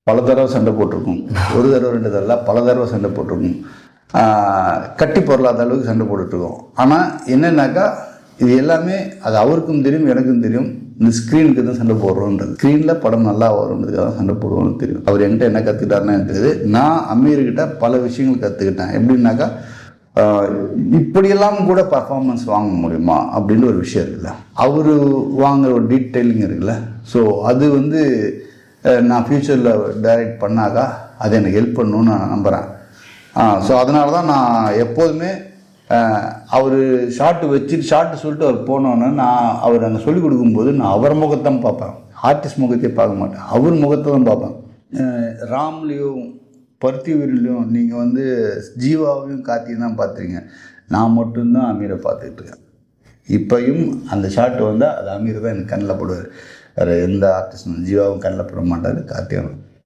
பல தடவை சண்டை போட்டிருக்கோம். ஒரு தடவை 2 தடவை பல தடவை சண்டை போட்டிருக்கோம். கட்டி பொருளாத அளவுக்கு சண்டை போட்டுட்ருக்கோம். ஆனால் என்னன்னாக்கா இது எல்லாமே அது அவருக்கும் தெரியும், எனக்கும் தெரியும். இந்த ஸ்க்ரீனுக்கு தான் சண்டை போடுறோன்றது, ஸ்க்ரீனில் படம் நல்லா வரும்ன்றதுக்காக தான் சண்டை போடுவோம்னு தெரியும். அவர் என்கிட்ட என்ன கற்றுக்கிட்டாருன்னா எனக்கு தெரியுது. நான் அமீர்கிட்ட பல விஷயங்கள் கற்றுக்கிட்டேன். எப்படின்னாக்கா இப்படியெல்லாம் கூட பர்ஃபார்மன்ஸ் வாங்க முடியுமா அப்படின்னு ஒரு விஷயம் இருக்குல்ல, அவர் வாங்குற ஒரு டீட்டெயிலிங் இருக்குல்ல. ஸோ அது நான் ஃப்யூச்சரில் டைரக்ட் பண்ணாக்கா அது எனக்கு ஹெல்ப் பண்ணணும்னு நான் நம்புகிறேன். ஸோ அதனால தான் நான் எப்போதுமே அவர் ஷார்ட்டு சொல்லிட்டு அவர் போனோன்னு அவர் அங்கே சொல்லிக் கொடுக்கும்போது நான் அவர் முகத்தான் பார்ப்பேன், ஆர்டிஸ்ட் முகத்தையே பார்க்க மாட்டேன், அவர் முகத்தை தான் பார்ப்பேன். ராம்லேயும் பருத்தி வீரலையும் நீங்கள் ஜீவாவையும் கார்த்தியும் தான் பார்த்துருங்க. நான் மட்டும்தான் அமீரை பார்த்துக்கிட்டு இருக்கேன். இப்போயும் அந்த ஷார்ட் வந்தால் அது அமீர் தான் எனக்கு கண்ணில் போடுவார். வேறு எந்த ஆர்டிஸ்டும் ஜீவாவும் கண்ணில் போட மாட்டார், கார்த்தியும்.